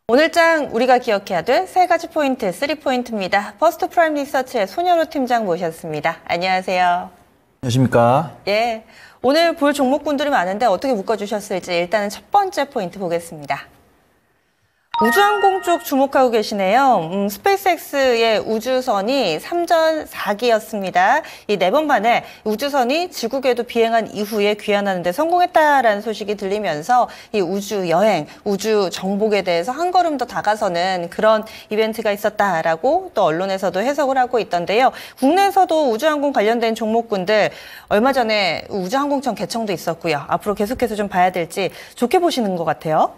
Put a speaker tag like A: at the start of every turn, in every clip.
A: 오늘장 우리가 기억해야 될 세 가지 포인트, 3포인트입니다. 퍼스트 프라임 리서치의 손여로 팀장 모셨습니다. 안녕하세요.
B: 안녕하십니까?
A: 예, 오늘 볼 종목군들이 많은데 어떻게 묶어주셨을지 일단은 첫 번째 포인트 보겠습니다. 우주항공 쪽 주목하고 계시네요. 스페이스X의 우주선이 3전 4기였습니다. 이 4번 만에 우주선이 지구궤도 비행한 이후에 귀환하는 데 성공했다라는 소식이 들리면서 이 우주 여행, 우주 정복에 대해서 한 걸음 더 다가서는 그런 이벤트가 있었다라고 또 언론에서도 해석을 하고 있던데요. 국내에서도 우주항공 관련된 종목군들 얼마 전에 우주항공청 개청도 있었고요. 앞으로 계속해서 좀 봐야 될지 좋게 보시는 것 같아요.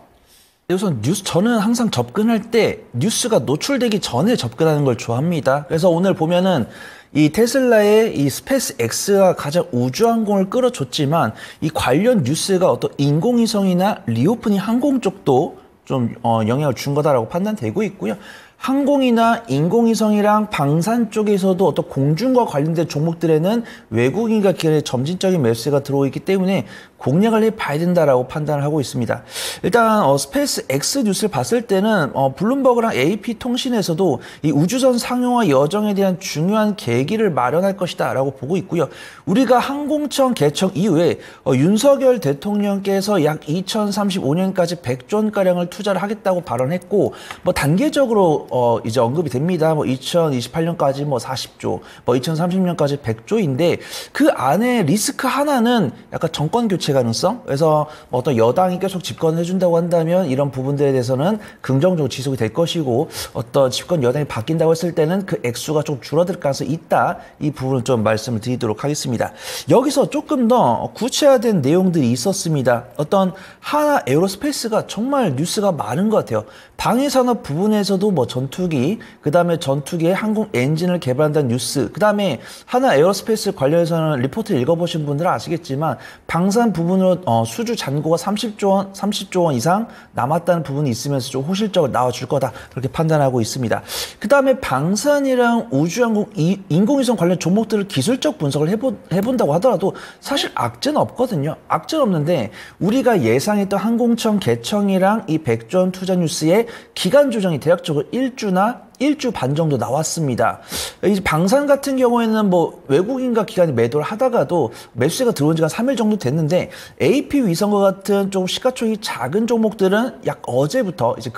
B: 우선 저는 항상 접근할 때 뉴스가 노출되기 전에 접근하는 걸 좋아합니다. 그래서 오늘 보면은 이 테슬라의 이 스페이스 X가 가장 우주항공을 끌어줬지만 이 관련 뉴스가 어떤 인공위성이나 리오프닝 항공 쪽도 좀 영향을 준 거다라고 판단되고 있고요. 항공이나 인공위성이랑 방산 쪽에서도 어떤 공중과 관련된 종목들에는 외국인과 기관의 점진적인 매수세가 들어오고 있기 때문에 공략을 해봐야 된다라고 판단을 하고 있습니다. 일단 스페이스 X 뉴스를 봤을 때는 블룸버그랑 AP통신에서도 이 우주선 상용화 여정에 대한 중요한 계기를 마련할 것이다라고 보고 있고요. 우리가 항공청 개청 이후에 윤석열 대통령께서 약 2035년까지 100조 원가량을 투자를 하겠다고 발언했고 단계적으로 이제 언급이 됩니다. 2028년까지 40조, 2030년까지 100조인데 그 안에 리스크 하나는 약간 정권 교체 가능성. 그래서 어떤 여당이 계속 집권을 해준다고 한다면 이런 부분들에 대해서는 긍정적으로 지속이 될 것이고 어떤 집권 여당이 바뀐다고 했을 때는 그 액수가 좀 줄어들 가능성이 있다. 이 부분을 좀 말씀을 드리도록 하겠습니다. 여기서 조금 더 구체화된 내용들이 있었습니다. 어떤 하나 에어로스페이스가 정말 뉴스가 많은 것 같아요. 방위산업 부분에서도 전투기, 그 다음에 전투기의 항공 엔진을 개발한다는 뉴스, 그 다음에 하나 에어로스페이스 관련해서는 리포트를 읽어보신 분들은 아시겠지만 방산 부분으로 수주 잔고가 30조 원 이상 남았다는 부분이 있으면서 좀 호실적으로 나와줄 거다 그렇게 판단하고 있습니다. 그 다음에 방산이랑 우주항공, 인공위성 관련 종목들을 기술적 분석을 해본다고 하더라도 사실 악재는 없거든요. 악재는 없는데 우리가 예상했던 항공청 개청이랑 이 100조 원 투자 뉴스의 기간 조정이 대략적으로 1주 반 정도 나왔습니다. 이 방산 같은 경우에는 외국인과 기관이 매도를 하다가도 매수세가 들어온 지가 3일 정도 됐는데 AP 위성과 같은 좀 시가총액이 작은 종목들은 약 어제부터 이제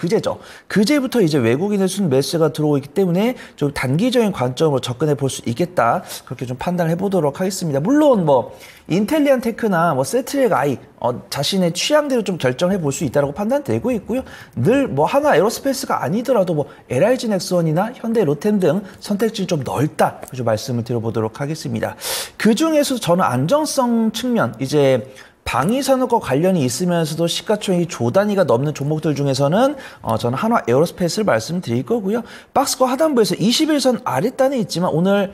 B: 그제부터 이제 외국인의 순 매수세가 들어오고 있기 때문에 좀 단기적인 관점으로 접근해 볼 수 있겠다. 그렇게 좀 판단을 해보도록 하겠습니다. 물론 인텔리안 테크나 세트랙 아이 자신의 취향대로 좀 결정해 볼 수 있다고 판단되고 있고요. 늘 하나 에어로스페이스가 아니더라도 LIG 넥스원이나 현대 로템 등 선택지는 좀 넓다. 좀 말씀을 드려보도록 하겠습니다. 그 중에서 저는 안정성 측면 이제 방위산업과 관련이 있으면서도 시가총액이 조 단위가 넘는 종목들 중에서는 저는 한화 에어로스페이스를 말씀드릴 거고요. 박스권 하단부에서 21선 아랫단에 있지만 오늘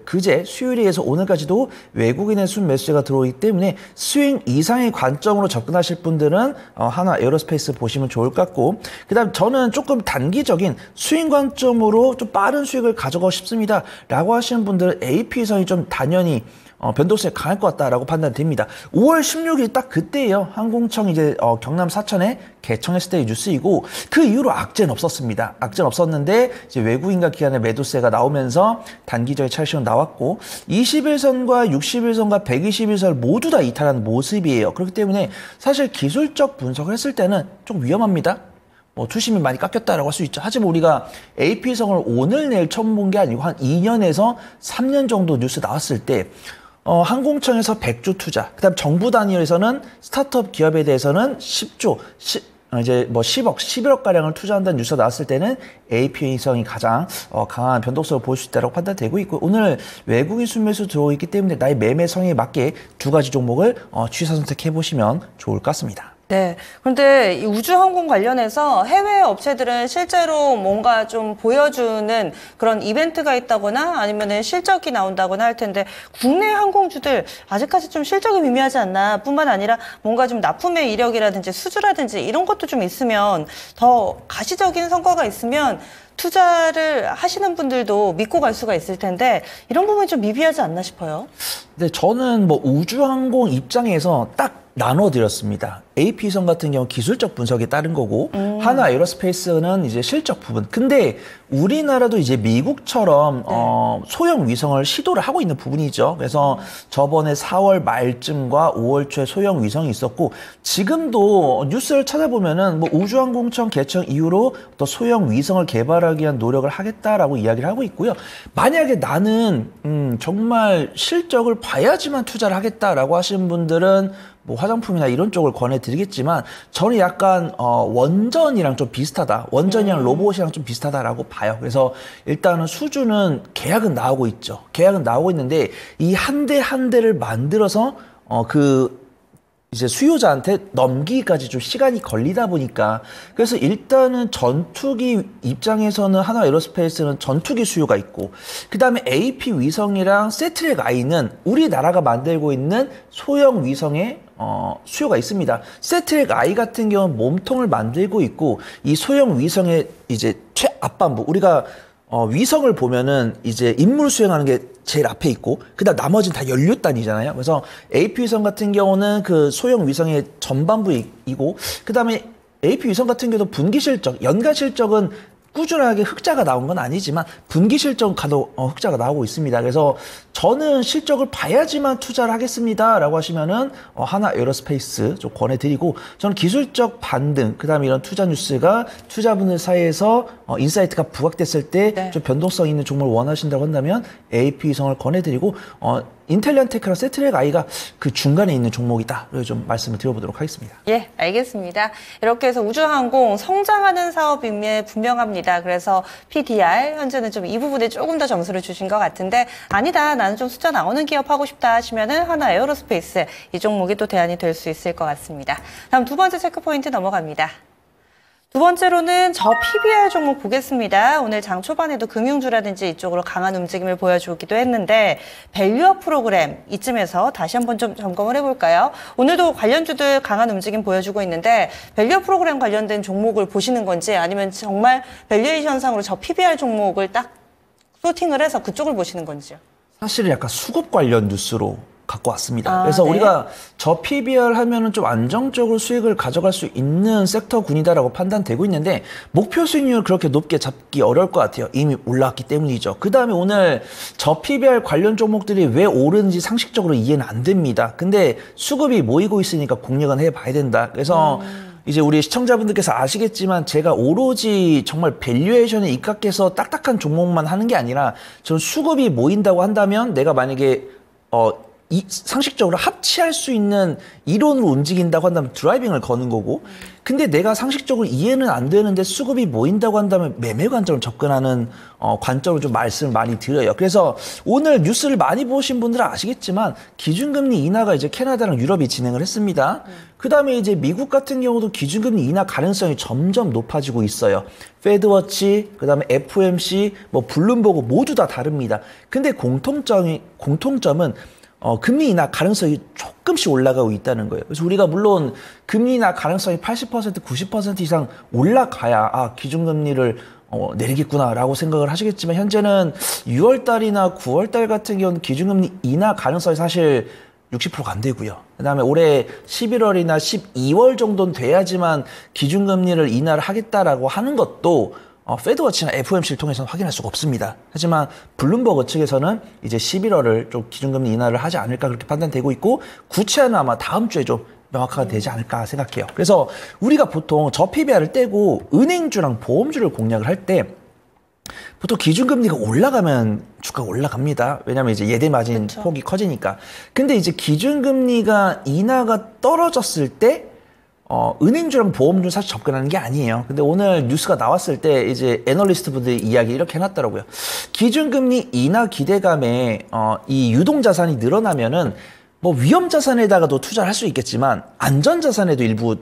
B: 그제 수요일에 해서 오늘까지도 외국인의 순 매수세가 들어오기 때문에 스윙 이상의 관점으로 접근하실 분들은 한화 에어로스페이스 보시면 좋을 것 같고, 그다음 저는 조금 단기적인 스윙 관점으로 좀 빠른 수익을 가져가고 싶습니다 라고 하시는 분들은 AP선이 좀 단연히 변동성이 강할 것 같다라고 판단됩니다. 5월 16일 딱 그때예요. 항공청 이제 경남 사천에 개청했을 때의 뉴스이고 그 이후로 악재는 없었습니다. 악재는 없었는데 이제 외국인과 기관의 매도세가 나오면서 단기적인 차익실현 나왔고 21선과 61선과 121선을 모두 다 이탈하는 모습이에요. 그렇기 때문에 사실 기술적 분석을 했을 때는 좀 위험합니다. 투심이 많이 깎였다라고 할 수 있죠. 하지만 우리가 AP성을 오늘 내일 처음 본 게 아니고 한 2년에서 3년 정도 뉴스 나왔을 때 항공청에서 100조 투자, 그다음 정부 단위에서는 스타트업 기업에 대해서는 10조, 10억, 11억 가량을 투자한다는 뉴스가 나왔을 때는 AP성이 가장 강한 변동성을 보일 수 있다고 판단되고 있고 오늘 외국인 순매수 들어오고 있기 때문에 나의 매매 성향에 맞게 두 가지 종목을 취사 선택해 보시면 좋을 것 같습니다.
A: 네. 그런데 이 우주항공 관련해서 해외 업체들은 실제로 뭔가 좀 보여주는 그런 이벤트가 있다거나 아니면은 실적이 나온다거나 할 텐데 국내 항공주들 아직까지 좀 실적이 미미하지 않나 뿐만 아니라 뭔가 좀 납품의 이력이라든지 수주라든지 이런 것도 좀 있으면 더 가시적인 성과가 있으면 투자를 하시는 분들도 믿고 갈 수가 있을 텐데 이런 부분이 좀 미비하지 않나 싶어요.
B: 네, 저는 우주항공 입장에서 딱 나눠드렸습니다. AP선 같은 경우 기술적 분석에 따른 거고 하나 에어로스페이스는 이제 실적 부분. 근데 우리나라도 이제 미국처럼 소형 위성을 시도를 하고 있는 부분이죠. 그래서 저번에 4월 말쯤과 5월 초에 소형 위성이 있었고, 지금도 뉴스를 찾아보면은 뭐 우주항공청 개청 이후로 또 소형 위성을 개발하기 위한 노력을 하겠다라고 이야기를 하고 있고요. 만약에 나는 정말 실적을 봐야지만 투자를 하겠다라고 하시는 분들은 뭐 화장품이나 이런 쪽을 권해드리겠지만, 저는 약간 원전이랑 좀 비슷하다, 원전이랑 로봇이랑 좀 비슷하다라고 봐요. 그래서 일단은 수주는 계약은 나오고 있죠. 계약은 나오고 있는데 이 한 대 한 대를 만들어서 이제 수요자한테 넘기기까지 좀 시간이 걸리다 보니까, 그래서 일단은 전투기 입장에서는 하나 에어로스페이스는 전투기 수요가 있고, 그 다음에 AP 위성이랑 세트랙 I는 우리나라가 만들고 있는 소형 위성의 수요가 있습니다. 세트랙 I 같은 경우는 몸통을 만들고 있고, 이 소형 위성의 이제 최앞반부, 우리가 위성을 보면은 이제 임무를 수행하는 게 제일 앞에 있고, 그다음 나머지는 다 연료단이잖아요. 그래서 AP 위성 같은 경우는 그 소형 위성의 전반부이고, 그다음에 AP 위성 같은 경우도 분기 실적, 연간 실적은 꾸준하게 흑자가 나온 건 아니지만 분기 실적은 흑자가 나오고 있습니다. 그래서 저는 실적을 봐야지만 투자를 하겠습니다라고 하시면은 하나 에어로스페이스 좀 권해드리고, 저는 기술적 반등, 그다음에 이런 투자 뉴스가 투자분들 사이에서 인사이트가 부각됐을 때 좀 변동성 있는 종목을 원하신다고 한다면 AP 위성을 권해드리고, 인텔리언테크랑 세트랙 I가 그 중간에 있는 종목이다. 좀 말씀을 드려보도록 하겠습니다.
A: 예, 알겠습니다. 이렇게 해서 우주항공 성장하는 사업임에 분명합니다. 그래서 PDR 현재는 좀 이 부분에 조금 더 점수를 주신 것 같은데, 아니다, 나는 좀 숫자 나오는 기업 하고 싶다 하시면은 하나 에어로스페이스, 이 종목이 또 대안이 될 수 있을 것 같습니다. 다음 두 번째 체크 포인트 넘어갑니다. 두 번째로는 저 PBR 종목 보겠습니다. 오늘 장 초반에도 금융주라든지 이쪽으로 강한 움직임을 보여주기도 했는데, 밸류업 프로그램 이쯤에서 다시 한번 좀 점검을 해볼까요? 오늘도 관련주들 강한 움직임 보여주고 있는데, 밸류업 프로그램 관련된 종목을 보시는 건지, 아니면 정말 밸류에이션상으로 저 PBR 종목을 딱 소팅을 해서 그쪽을 보시는 건지요?
B: 사실은 약간 수급 관련 뉴스로 갖고 왔습니다. 그래서 우리가 저 PBR 하면은 좀 안정적으로 수익을 가져갈 수 있는 섹터군이다라고 판단되고 있는데, 목표 수익률 그렇게 높게 잡기 어려울 것 같아요. 이미 올라왔기 때문이죠. 그 다음에 오늘 저 PBR 관련 종목들이 왜 오르는지 상식적으로 이해는 안 됩니다. 근데 수급이 모이고 있으니까 공략은 해봐야 된다. 그래서 이제 우리 시청자분들께서 아시겠지만, 제가 오로지 정말 밸류에이션에 입각해서 딱딱한 종목만 하는 게 아니라, 저는 수급이 모인다고 한다면 내가 만약에 상식적으로 합치할 수 있는 이론으로 움직인다고 한다면 드라이빙을 거는 거고, 근데 내가 상식적으로 이해는 안 되는데 수급이 모인다고 한다면 매매 관점을 접근하는 관점을 좀 말씀을 많이 드려요. 그래서 오늘 뉴스를 많이 보신 분들은 아시겠지만, 기준금리 인하가 이제 캐나다랑 유럽이 진행을 했습니다. 그 다음에 이제 미국 같은 경우도 기준금리 인하 가능성이 점점 높아지고 있어요. 페드워치, 그 다음에 FOMC, 뭐 블룸버그 모두 다 다릅니다. 근데 공통점은 금리 인하 가능성이 조금씩 올라가고 있다는 거예요. 그래서 우리가 물론 금리 인하 가능성이 80%, 90% 이상 올라가야 기준금리를 내리겠구나라고 생각을 하시겠지만, 현재는 6월달이나 9월달 같은 경우는 기준금리 인하 가능성이 사실 60%가 안 되고요. 그 다음에 올해 11월이나 12월 정도는 돼야지만 기준금리를 인하를 하겠다라고 하는 것도 페드워치나 FOMC를 통해서는 확인할 수가 없습니다. 하지만 블룸버그 측에서는 이제 11월을 좀 기준금리 인하를 하지 않을까 그렇게 판단되고 있고, 구체는 아마 다음 주에 좀 명확하게 되지 않을까 생각해요. 그래서 우리가 보통 저 PBR을 떼고 은행주랑 보험주를 공략을 할 때 보통 기준금리가 올라가면 주가가 올라갑니다. 왜냐하면 이제 예대 마진 폭이 커지니까. 근데 이제 기준금리가 인하가 떨어졌을 때 은행주랑 보험주 사실 접근하는 게 아니에요. 근데 오늘 뉴스가 나왔을 때 이제 애널리스트 분들이 이야기 이렇게 해놨더라고요. 기준금리 인하 기대감에 이 유동자산이 늘어나면은 뭐 위험자산에다가도 투자를 할 수 있겠지만, 안전자산에도 일부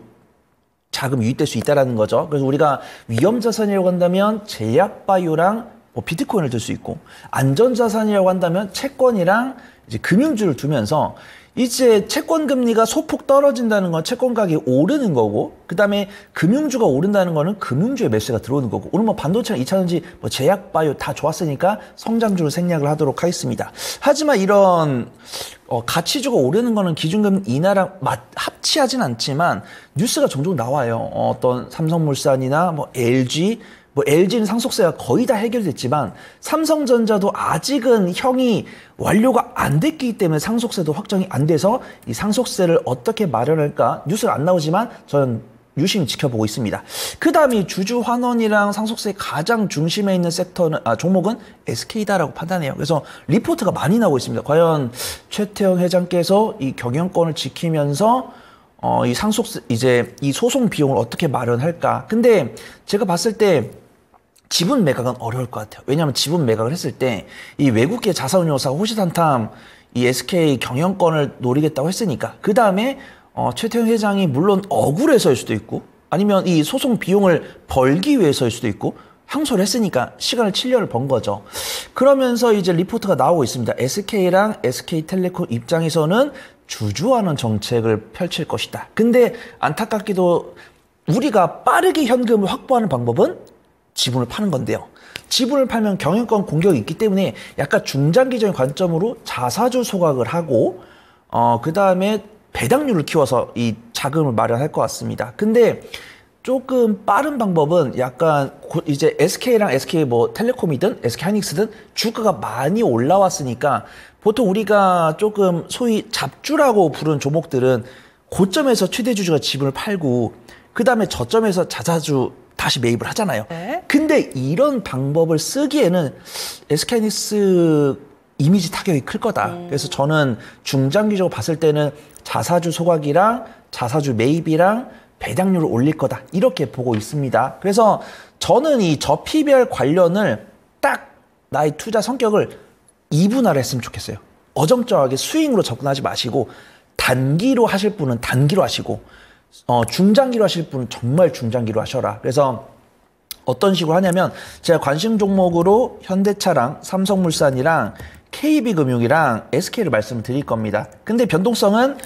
B: 자금 유입될 수 있다는 거죠. 그래서 우리가 위험자산이라고 한다면 제약바이오랑 뭐 비트코인을 들 수 있고, 안전자산이라고 한다면 채권이랑 이제 금융주를 두면서, 이제 채권 금리가 소폭 떨어진다는 건 채권 가격이 오르는 거고, 그 다음에 금융주가 오른다는 거는 금융주의 매수가 들어오는 거고, 오늘 뭐 반도체나 2차전지, 뭐 제약, 바이오 다 좋았으니까 성장주로 생략을 하도록 하겠습니다. 하지만 이런 가치주가 오르는 거는 기준금리 인하랑 합치하진 않지만 뉴스가 종종 나와요. 어떤 삼성물산이나 뭐 LG, 뭐 LG는 상속세가 거의 다 해결됐지만 삼성전자도 아직은 형이 완료가 안 됐기 때문에 상속세도 확정이 안 돼서 이 상속세를 어떻게 마련할까 뉴스가 안 나오지만 저는 유심히 지켜보고 있습니다. 그 다음에 주주환원이랑 상속세 가장 중심에 있는 섹터는 종목은 SK다라고 판단해요. 그래서 리포트가 많이 나오고 있습니다. 과연 최태원 회장께서 이 경영권을 지키면서 이 상속세 이제 이 소송 비용을 어떻게 마련할까? 근데 제가 봤을 때 지분 매각은 어려울 것 같아요. 왜냐하면 지분 매각을 했을 때 이 외국계 자산운용사가 호시탐탐 이 SK 경영권을 노리겠다고 했으니까 그 다음에 최태원 회장이 물론 억울해서일 수도 있고 아니면 이 소송 비용을 벌기 위해서일 수도 있고 항소를 했으니까 시간을 7년을 번 거죠. 그러면서 이제 리포트가 나오고 있습니다. SK랑 SK텔레콤 입장에서는 주주환원 정책을 펼칠 것이다. 근데 안타깝게도 우리가 빠르게 현금을 확보하는 방법은 지분을 파는 건데요. 지분을 팔면 경영권 공격이 있기 때문에 약간 중장기적인 관점으로 자사주 소각을 하고 그 다음에 배당률을 키워서 이 자금을 마련할 것 같습니다. 근데 조금 빠른 방법은 약간 이제 SK랑 SK 뭐 텔레콤이든 SK 하이닉스든 주가가 많이 올라왔으니까 보통 우리가 조금 소위 잡주라고 부르는 종목들은 고점에서 최대 주주가 지분을 팔고 그 다음에 저점에서 자사주 다시 매입을 하잖아요.
A: 네.
B: 근데 이런 방법을 쓰기에는 SK 하이닉스 이미지 타격이 클 거다. 그래서 저는 중장기적으로 봤을 때는 자사주 소각이랑 자사주 매입이랑 배당률을 올릴 거다. 이렇게 보고 있습니다. 그래서 저는 이 저PBR 관련을 딱 나의 투자 성격을 이분화를 했으면 좋겠어요. 어정쩡하게 스윙으로 접근하지 마시고 단기로 하실 분은 단기로 하시고 중장기로 하실 분은 정말 중장기로 하셔라. 그래서 어떤 식으로 하냐면 제가 관심 종목으로 현대차랑 삼성물산이랑 KB금융이랑 SK를 말씀드릴 겁니다. 근데 변동성은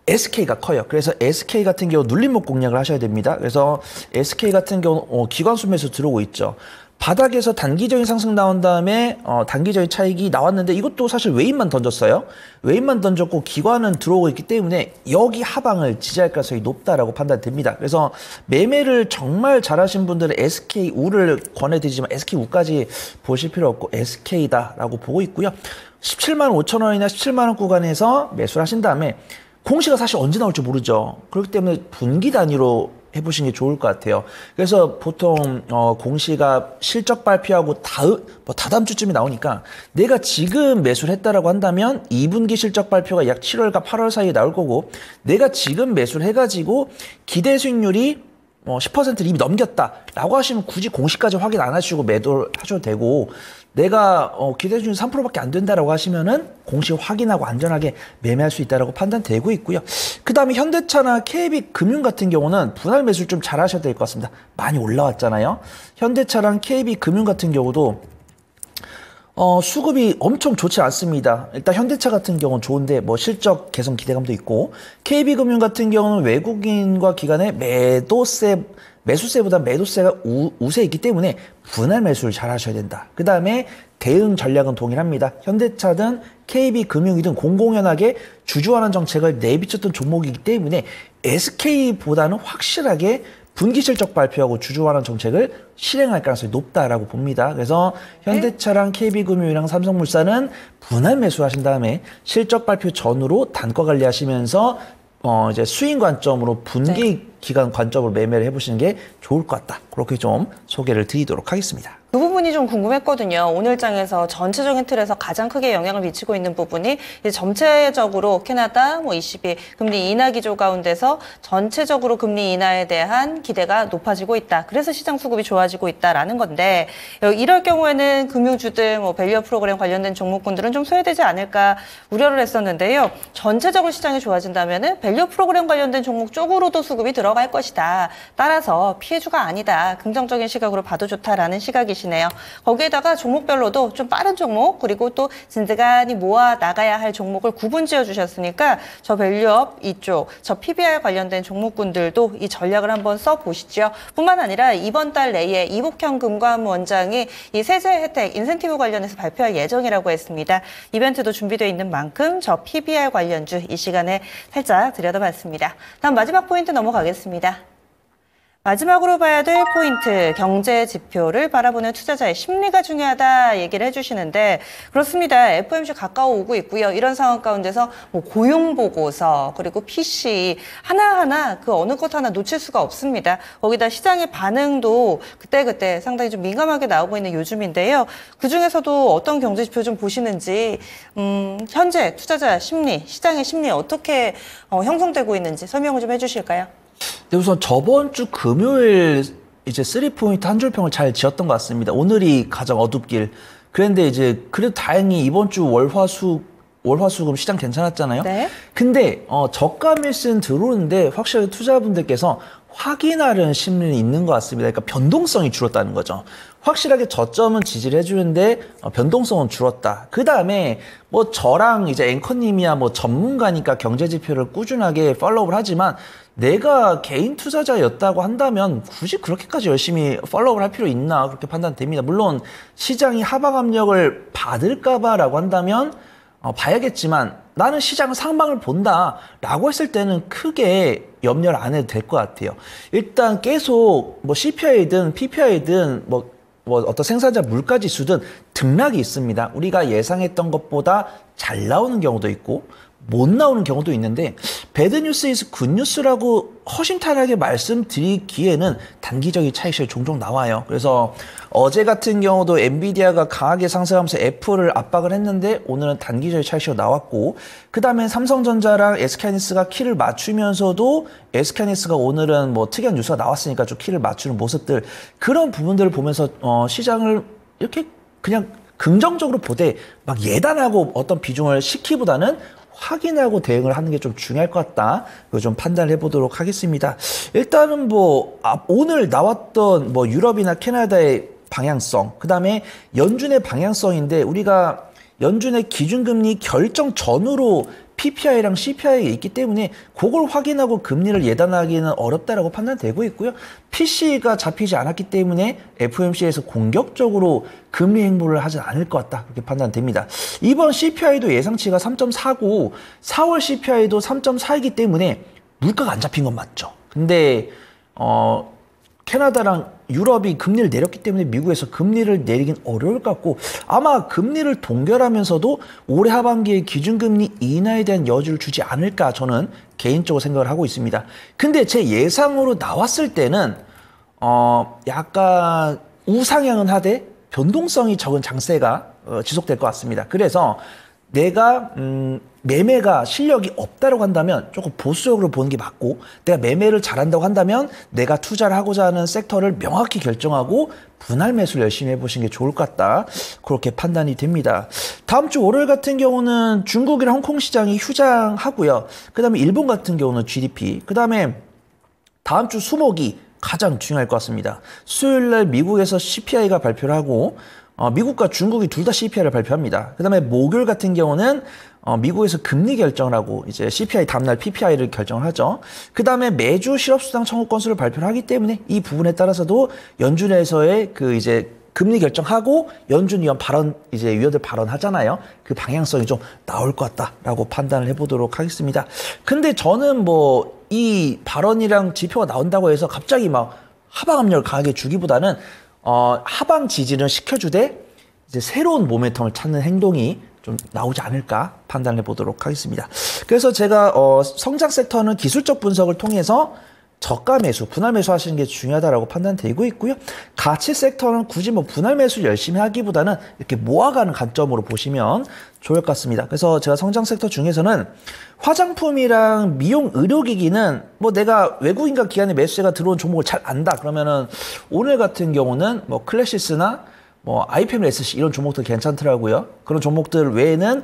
B: SK가 커요. 그래서 SK 같은 경우 눌림목 공략을 하셔야 됩니다. 그래서 SK 같은 경우 기관수 매수 들어오고 있죠. 바닥에서 단기적인 상승 나온 다음에 단기적인 차익이 나왔는데 이것도 사실 외인만 던졌어요. 외인만 던졌고 기관은 들어오고 있기 때문에 여기 하방을 지지할 가능성이 높다라고 판단됩니다. 그래서 매매를 정말 잘하신 분들은 SK우를 권해드리지만 SK우까지 보실 필요 없고 SK다라고 보고 있고요. 17만 5천 원이나 17만 원 구간에서 매수를 하신 다음에 공시가 사실 언제 나올지 모르죠. 그렇기 때문에 분기 단위로 해보시는 게 좋을 것 같아요. 그래서 보통 공시가 실적 발표하고 다다음 주쯤에 나오니까 내가 지금 매수를 했다라고 한다면 2분기 실적 발표가 약 7월과 8월 사이에 나올 거고 내가 지금 매수를 해가지고 기대 수익률이 10%를 이미 넘겼다라고 하시면 굳이 공시까지 확인 안 하시고 매도를 하셔도 되고 내가 기대 수익률 3%밖에 안 된다라고 하시면은 공시 확인하고 안전하게 매매할 수 있다라고 판단되고 있고요. 그 다음에 현대차나 KB금융 같은 경우는 분할 매수를 좀 잘 하셔야 될 것 같습니다. 많이 올라왔잖아요. 현대차랑 KB금융 같은 경우도 수급이 엄청 좋지 않습니다. 일단 현대차 같은 경우는 좋은데 뭐 실적 개선 기대감도 있고 KB금융 같은 경우는 외국인과 기관의 매수세보다 매도세가 우세에 있기 때문에 분할 매수를 잘 하셔야 된다. 그 다음에 대응 전략은 동일합니다. 현대차든 KB금융이든 공공연하게 주주환원 정책을 내비쳤던 종목이기 때문에 SK보다는 확실하게 분기 실적 발표하고 주주환원 정책을 실행할 가능성이 높다라고 봅니다. 그래서 현대차랑 KB금융이랑 삼성물산은 분할 매수하신 다음에 실적 발표 전후로 단가 관리하시면서 이제 수익 관점으로 분기 기간 관점으로 매매를 해보시는 게 좋을 것 같다. 그렇게 좀 소개를 드리도록 하겠습니다.
A: 그 부분이 좀 궁금했거든요. 오늘 장에서 전체적인 틀에서 가장 크게 영향을 미치고 있는 부분이 이제 전체적으로 캐나다, ECB 금리 인하 기조 가운데서 전체적으로 금리 인하에 대한 기대가 높아지고 있다. 그래서 시장 수급이 좋아지고 있다라는 건데 이럴 경우에는 금융주들, 밸류업 프로그램 관련된 종목군들은 좀 소외되지 않을까 우려를 했었는데요. 전체적으로 시장이 좋아진다면은 밸류업 프로그램 관련된 종목 쪽으로도 수급이 들어갈 들어갈 것이다. 따라서 피해주가 아니다. 긍정적인 시각으로 봐도 좋다라는 시각이시네요. 거기에다가 종목별로도 좀 빠른 종목 그리고 또 진드간이 모아 나가야 할 종목을 구분 지어 주셨으니까 저 밸류업 이쪽, 저 PBR 관련된 종목군들도 이 전략을 한번 써보시죠. 뿐만 아니라 이번 달 내에 이복형 금감원장이 이 세제 혜택, 인센티브 관련해서 발표할 예정이라고 했습니다. 이벤트도 준비되어 있는 만큼 저 PBR 관련주 이 시간에 살짝 들여다봤습니다. 다음 마지막 포인트 넘어가겠습니다. 마지막으로 봐야 될 포인트, 경제 지표를 바라보는 투자자의 심리가 중요하다 얘기를 해주시는데 그렇습니다. FOMC 가까워 오고 있고요. 이런 상황 가운데서 뭐 고용 보고서 그리고 PC 하나하나 그 어느 것 하나 놓칠 수가 없습니다. 거기다 시장의 반응도 그때그때 상당히 좀 민감하게 나오고 있는 요즘인데요. 그중에서도 어떤 경제 지표 좀 보시는지 현재 투자자 심리, 시장의 심리 어떻게 형성되고 있는지 설명을 좀 해주실까요?
B: 네, 우선 저번 주 금요일 이제 3포인트 한 줄평을 잘 지었던 것 같습니다. 오늘이 가장 어둡길. 그런데 이제 그래도 다행히 이번 주 월화수금 시장 괜찮았잖아요.
A: 네.
B: 근데 저가 매수는 들어오는데 확실하게 투자분들께서 확인하려는 심리는 있는 것 같습니다. 그러니까 변동성이 줄었다는 거죠. 확실하게 저점은 지지를 해주는데 변동성은 줄었다. 그 다음에 뭐 저랑 이제 앵커님이야 뭐 전문가니까 경제 지표를 꾸준하게 팔로우를 하지만 내가 개인 투자자였다고 한다면 굳이 그렇게까지 열심히 팔로우를 할 필요 있나 그렇게 판단됩니다. 물론 시장이 하방 압력을 받을까봐라고 한다면 봐야겠지만 나는 시장 상방을 본다라고 했을 때는 크게 염려를 안 해도 될 것 같아요. 일단 계속 뭐 CPI든 PPI든 뭐 어떤 생산자 물가지수든 등락이 있습니다. 우리가 예상했던 것보다 잘 나오는 경우도 있고 못 나오는 경우도 있는데 배드 뉴스 이즈 굿 뉴스라고 허심탄회하게 말씀드리기에는 단기적인 차익실이 종종 나와요. 그래서 어제 같은 경우도 엔비디아가 강하게 상승하면서 애플을 압박을 했는데 오늘은 단기적인 차익실이 나왔고 그 다음에 삼성전자랑 SK하이닉스가 키를 맞추면서도 SK하이닉스가 오늘은 뭐 특이한 뉴스가 나왔으니까 좀 키를 맞추는 모습들 그런 부분들을 보면서 시장을 이렇게 그냥 긍정적으로 보되 막 예단하고 어떤 비중을 시키보다는 확인하고 대응을 하는 게 좀 중요할 것 같다. 이거 좀 판단을 해보도록 하겠습니다. 일단은 뭐 오늘 나왔던 뭐 유럽이나 캐나다의 방향성, 그 다음에 연준의 방향성인데 우리가 연준의 기준금리 결정 전후로 PPI랑 CPI가 있기 때문에 그걸 확인하고 금리를 예단하기는 어렵다라고 판단되고 있고요. PC가 잡히지 않았기 때문에 FOMC에서 공격적으로 금리 행보를 하지 않을 것 같다. 그렇게 판단됩니다. 이번 CPI도 예상치가 3.4고 4월 CPI도 3.4이기 때문에 물가가 안 잡힌 건 맞죠. 근데 캐나다랑 유럽이 금리를 내렸기 때문에 미국에서 금리를 내리긴 어려울 것 같고 아마 금리를 동결하면서도 올해 하반기에 기준금리 인하에 대한 여지를 주지 않을까 저는 개인적으로 생각을 하고 있습니다. 근데 제 예상으로 나왔을 때는 약간 우상향은 하되 변동성이 적은 장세가 지속될 것 같습니다. 그래서 내가 매매가 실력이 없다고 한다면 조금 보수적으로 보는 게 맞고 내가 매매를 잘한다고 한다면 내가 투자를 하고자 하는 섹터를 명확히 결정하고 분할 매수를 열심히 해보시는 게 좋을 것 같다. 그렇게 판단이 됩니다. 다음 주 월요일 같은 경우는 중국이랑 홍콩 시장이 휴장하고요. 그 다음에 일본 같은 경우는 GDP, 그 다음에 다음 주 수목이 가장 중요할 것 같습니다. 수요일날 미국에서 CPI가 발표를 하고 미국과 중국이 둘 다 CPI를 발표합니다. 그 다음에 목요일 같은 경우는 미국에서 금리 결정을 하고 이제 CPI 다음날 PPI를 결정을 하죠. 그 다음에 매주 실업수당 청구 건수를 발표를 하기 때문에 이 부분에 따라서도 연준에서의 그 이제 금리 결정하고 연준 위원 발언 이제 위원들 발언하잖아요. 그 방향성이 좀 나올 것 같다라고 판단을 해보도록 하겠습니다. 근데 저는 뭐 이 발언이랑 지표가 나온다고 해서 갑자기 막 하방 압력을 강하게 주기보다는 하방 지지를 시켜주되 이제 새로운 모멘텀을 찾는 행동이 좀 나오지 않을까 판단해 보도록 하겠습니다. 그래서 제가 성장 섹터는 기술적 분석을 통해서 저가 매수, 분할 매수 하시는 게 중요하다라고 판단되고 있고요. 가치 섹터는 굳이 뭐 분할 매수 열심히 하기보다는 이렇게 모아가는 관점으로 보시면 좋을 것 같습니다. 그래서 제가 성장 섹터 중에서는 화장품이랑 미용 의료기기는 뭐 내가 외국인과 기관의 매수세가 들어온 종목을 잘 안다 그러면은 오늘 같은 경우는 뭐 클래시스나 뭐 IPM 이런 종목들 괜찮더라고요. 그런 종목들 외에는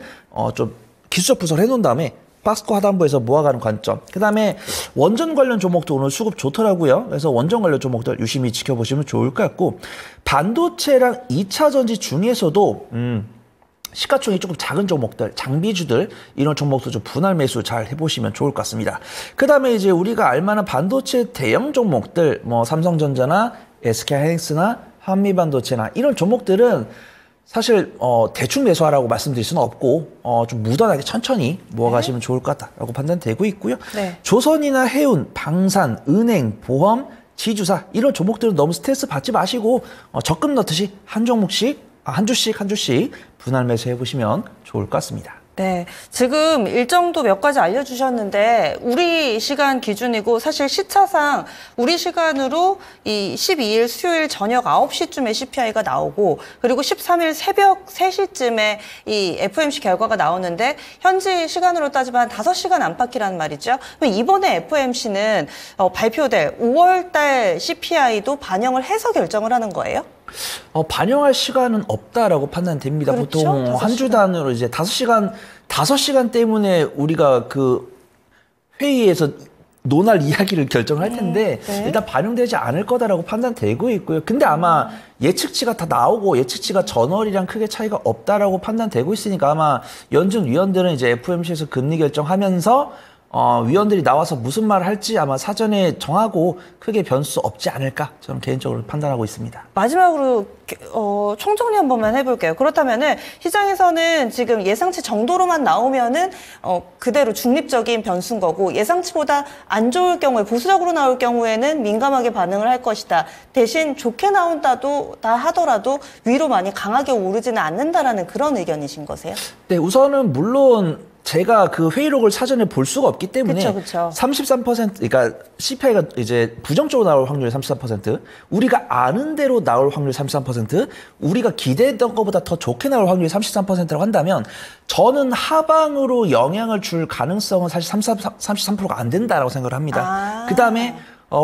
B: 좀 기술적 분석을 해놓은 다음에 박스코 하단부에서 모아가는 관점. 그 다음에 원전 관련 종목도 오늘 수급 좋더라고요. 그래서 원전 관련 종목들 유심히 지켜보시면 좋을 것 같고, 반도체랑 2차 전지 중에서도 시가총이 조금 작은 종목들, 장비주들 이런 종목도 좀 분할 매수 잘 해보시면 좋을 것 같습니다. 그 다음에 이제 우리가 알만한 반도체 대형 종목들, 뭐 삼성전자나 SK하이닉스나 한미반도체나 이런 종목들은 사실 대충 매수하라고 말씀드릴 수는 없고 좀 무던하게 천천히 모아가시면 좋을 것 같다라고 판단되고 있고요.
A: 네.
B: 조선이나 해운, 방산, 은행, 보험, 지주사 이런 종목들은 너무 스트레스 받지 마시고 적금 넣듯이 한 주씩 분할 매수해 보시면 좋을 것 같습니다.
A: 네, 지금 일정도 몇 가지 알려주셨는데 우리 시간 기준이고 사실 시차상 우리 시간으로 이 12일 수요일 저녁 9시쯤에 CPI가 나오고 그리고 13일 새벽 3시쯤에 이 FOMC 결과가 나오는데 현지 시간으로 따지면 5시간 안팎이라는 말이죠. 그럼 이번에 FOMC는 발표될 5월달 CPI도 반영을 해서 결정을 하는 거예요?
B: 반영할 시간은 없다라고 판단됩니다.
A: 그렇죠?
B: 보통 한 주 단위로 이제 5시간 때문에 우리가 그 회의에서 논할 이야기를 결정할 텐데
A: 네.
B: 일단 반영되지 않을 거다라고 판단되고 있고요. 근데 아마 예측치가 다 나오고 예측치가 전월이랑 크게 차이가 없다라고 판단되고 있으니까 아마 연준 위원들은 이제 FOMC에서 금리 결정하면서 위원들이 나와서 무슨 말을 할지 아마 사전에 정하고 크게 변수 없지 않을까 저는 개인적으로 판단하고 있습니다.
A: 마지막으로 총정리 한 번만 해볼게요. 그렇다면은 시장에서는 지금 예상치 정도로만 나오면은 그대로 중립적인 변수인 거고 예상치보다 안 좋을 경우에 보수적으로 나올 경우에는 민감하게 반응을 할 것이다. 대신 좋게 나온다도 다 하더라도 위로 많이 강하게 오르지는 않는다라는 그런 의견이신 거세요?
B: 네, 우선은 물론 제가 그 회의록을 사전에 볼 수가 없기 때문에
A: 그쵸.
B: 33% 그러니까 CPI가 이제 부정적으로 나올 확률이 33%, 우리가 아는 대로 나올 확률이 33%, 우리가 기대했던 것보다 더 좋게 나올 확률이 33%라고 한다면 저는 하방으로 영향을 줄 가능성은 사실 33%가 안 된다라고 생각을 합니다. 그다음에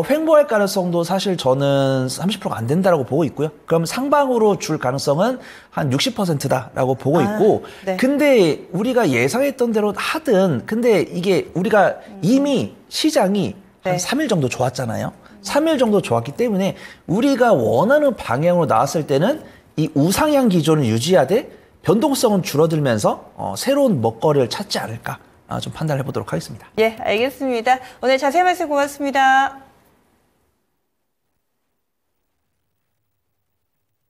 B: 횡보할 가능성도 사실 저는 30%가 안 된다라고 보고 있고요. 그럼 상방으로 줄 가능성은 한 60%다라고 보고 있고,
A: 네.
B: 근데 우리가 예상했던 대로 하든, 근데 이게 우리가 이미 시장이 한 3일 정도 좋았잖아요. 3일 정도 좋았기 때문에 우리가 원하는 방향으로 나왔을 때는 이 우상향 기조를 유지하되 변동성은 줄어들면서 새로운 먹거리를 찾지 않을까 좀 판단해 보도록 하겠습니다.
A: 예, 알겠습니다. 오늘 자세한 말씀 고맙습니다.